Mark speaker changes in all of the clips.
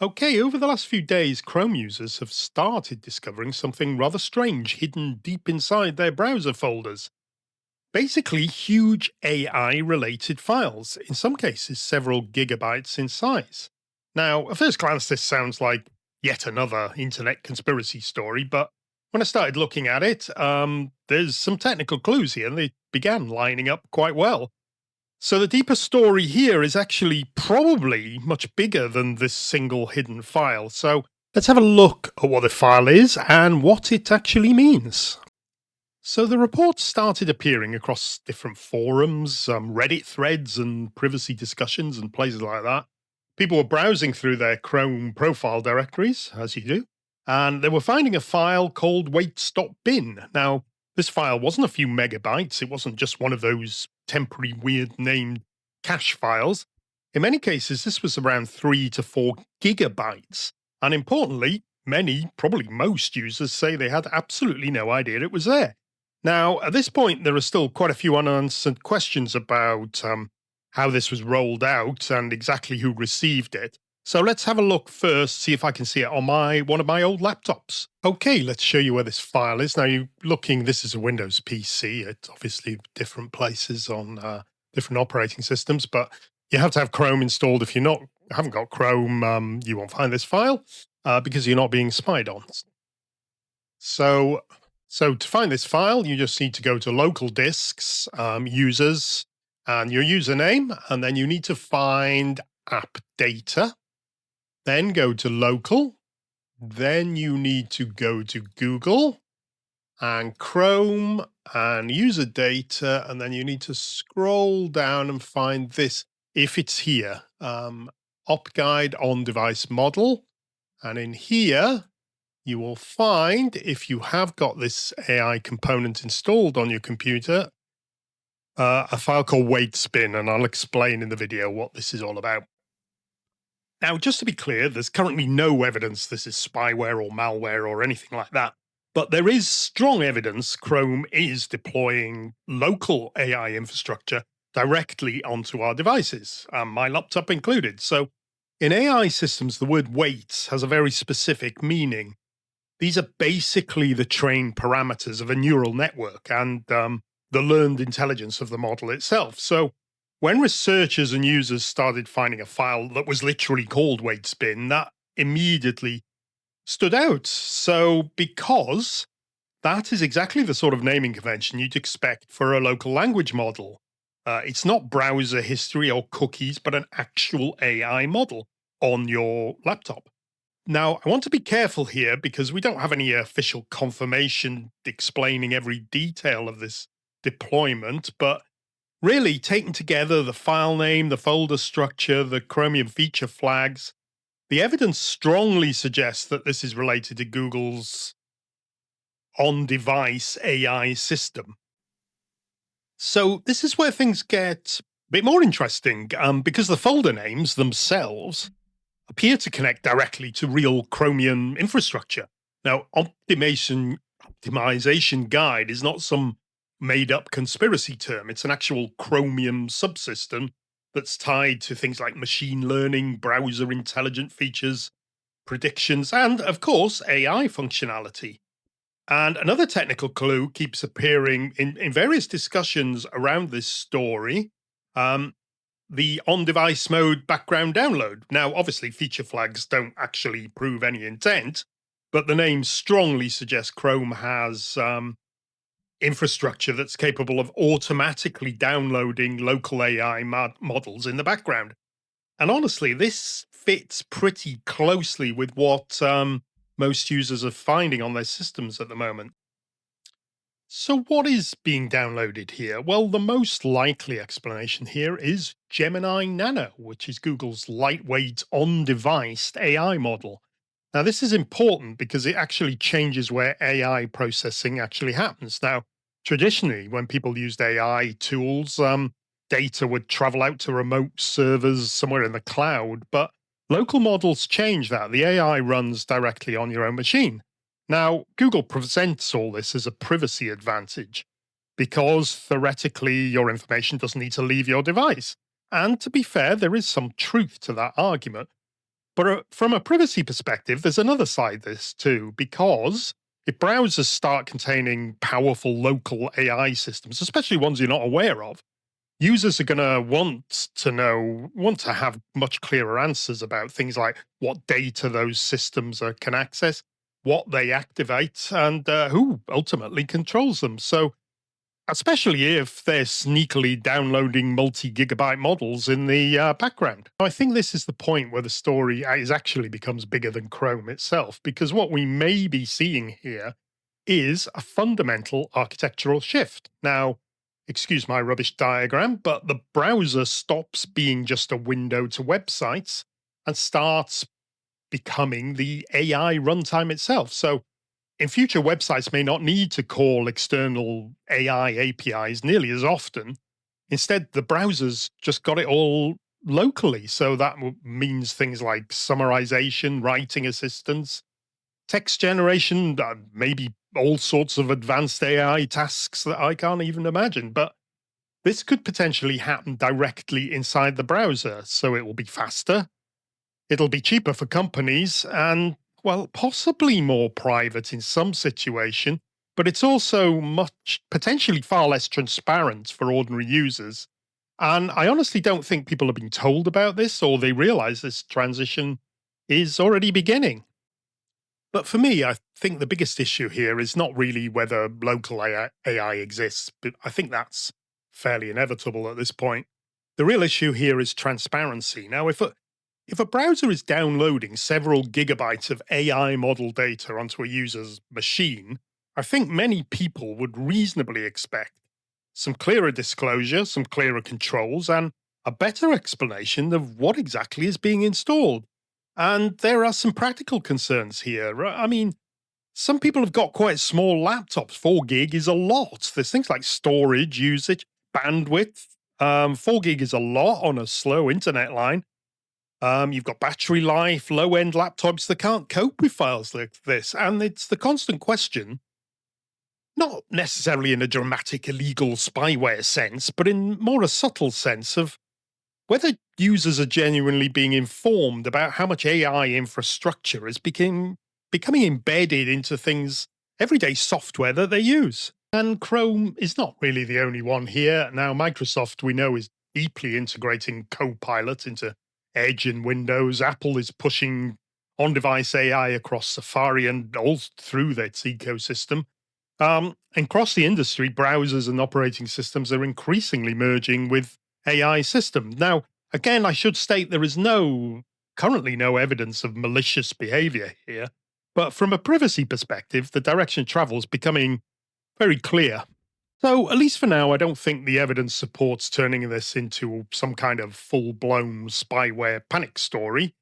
Speaker 1: Okay, over the last few days, Chrome users have started discovering something rather strange hidden deep inside their browser folders. Basically, huge AI related files, in some cases, several gigabytes in size. Now, at first glance, this sounds like yet another internet conspiracy story, but when I started looking at it, there's some technical clues here, and they began lining up quite well. So the deeper story here is actually probably much bigger than this single hidden file. So let's have a look at what the file is and what it actually means. So the report started appearing across different forums, Reddit threads, and privacy discussions and places like that. People were browsing through their Chrome profile directories, as you do, and they were finding a file called weights.bin. Now, this file wasn't a few megabytes, it wasn't just one of those temporary weird named cache files. In many cases, this was around 3 to 4 gigabytes. And importantly, many, probably most users say they had absolutely no idea it was there. Now, at this point, there are still quite a few unanswered questions about how this was rolled out and exactly who received it. So let's have a look first, see if I can see it on one of my old laptops. Okay, let's show you where this file is. Now, you're looking, this is a Windows PC. It's obviously different places on different operating systems, but you have to have Chrome installed. If you haven't got Chrome, you won't find this file because you're not being spied on. So, so to find this file, you just need to go to local disks, users, and your username, and then you need to find app data. Then go to local. Then you need to go to Google and Chrome and user data, and then you need to scroll down and find this if it's here. Op guide on device model, and in here you will find, if you have got this AI component installed on your computer, a file called weights.bin, and I'll explain in the video what this is all about. Now, just to be clear, there's currently no evidence this is spyware or malware or anything like that. But there is strong evidence Chrome is deploying local AI infrastructure directly onto our devices, my laptop included. So in AI systems, the word weights has a very specific meaning. These are basically the trained parameters of a neural network and the learned intelligence of the model itself. So when researchers and users started finding a file that was literally called weights.bin, that immediately stood out. So because that is exactly the sort of naming convention you'd expect for a local language model. It's not browser history or cookies, but an actual AI model on your laptop. Now, I want to be careful here because we don't have any official confirmation explaining every detail of this deployment, but really taken together, the file name, the folder structure, the Chromium feature flags, the evidence strongly suggests that this is related to Google's on-device AI system. So this is where things get a bit more interesting because the folder names themselves appear to connect directly to real Chromium infrastructure. Now, optimization guide is not some made up conspiracy term. It's an actual Chromium subsystem that's tied to things like machine learning, browser intelligent features, predictions, and of course, AI functionality. And another technical clue keeps appearing in various discussions around this story. The on device mode background download. Now, obviously, feature flags don't actually prove any intent, but the name strongly suggests Chrome has infrastructure that's capable of automatically downloading local AI models in the background. And honestly, this fits pretty closely with what most users are finding on their systems at the moment. So, what is being downloaded here? Well, the most likely explanation here is Gemini Nano, which is Google's lightweight on device AI model. Now, this is important because it actually changes where AI processing actually happens. Now, traditionally, when people used AI tools, data would travel out to remote servers somewhere in the cloud, but local models change that. The AI runs directly on your own machine. Now, Google presents all this as a privacy advantage because theoretically your information doesn't need to leave your device. And to be fair, there is some truth to that argument. But from a privacy perspective, there's another side to this too, because if browsers start containing powerful local AI systems, especially ones you're not aware of, users are going to want to have much clearer answers about things like what data those systems can access, what they activate, and who ultimately controls them. So, especially if they're sneakily downloading multi-gigabyte models in the background. I think this is the point where the story actually becomes bigger than Chrome itself, because what we may be seeing here is a fundamental architectural shift. Now, excuse my rubbish diagram, but the browser stops being just a window to websites and starts becoming the AI runtime itself. So in future, websites may not need to call external AI APIs nearly as often. Instead, the browsers just got it all locally. So that means things like summarization, writing assistance, text generation, maybe all sorts of advanced AI tasks that I can't even imagine. But this could potentially happen directly inside the browser. So it will be faster, it'll be cheaper for companies, and, well, possibly more private in some situation, but it's also potentially far less transparent for ordinary users. And I honestly don't think people have been told about this or they realize this transition is already beginning. But for me, I think the biggest issue here is not really whether local AI exists, but I think that's fairly inevitable at this point. The real issue here is transparency. Now, if a browser is downloading several gigabytes of AI model data onto a user's machine, I think many people would reasonably expect some clearer disclosure, some clearer controls, and a better explanation of what exactly is being installed. And there are some practical concerns here. I mean, some people have got quite small laptops. 4 gig is a lot. There's things like storage usage, bandwidth. 4 gig is a lot on a slow internet line. You've got battery life, low end laptops that can't cope with files like this. And it's the constant question, not necessarily in a dramatic illegal spyware sense, but in more a subtle sense of whether users are genuinely being informed about how much AI infrastructure is becoming embedded into things, everyday software that they use. And Chrome is not really the only one here. Now, Microsoft, we know, is deeply integrating Copilot into Edge and Windows. Apple is pushing on device AI across Safari and all through its ecosystem. And across the industry, browsers and operating systems are increasingly merging with AI systems. Now, again, I should state there is currently no evidence of malicious behavior here. But from a privacy perspective, the direction of travel is becoming very clear. So, at least for now, I don't think the evidence supports turning this into some kind of full-blown spyware panic story.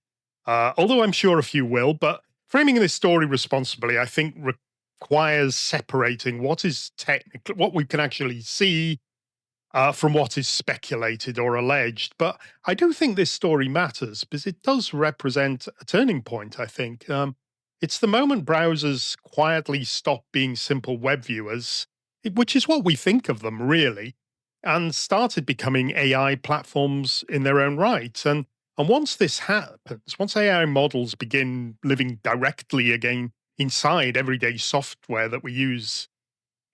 Speaker 1: Although I'm sure a few will, but framing this story responsibly, I think requires separating what is technically, what we can actually see from what is speculated or alleged. But I do think this story matters because it does represent a turning point, I think. It's the moment browsers quietly stop being simple web viewers, which is what we think of them, really, and started becoming AI platforms in their own right. And once this happens, once AI models begin living directly again inside everyday software that we use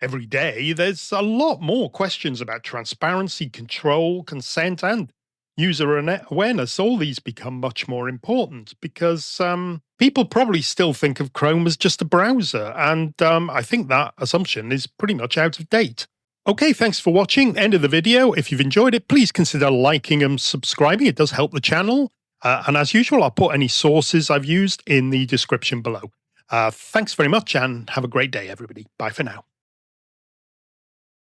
Speaker 1: every day, there's a lot more questions about transparency, control, consent, and user awareness. All these become much more important because people probably still think of Chrome as just a browser. And I think that assumption is pretty much out of date. Okay, thanks for watching. End of the video. If you've enjoyed it, please consider liking and subscribing. It does help the channel. And as usual, I'll put any sources I've used in the description below. Thanks very much and have a great day, everybody. Bye for now.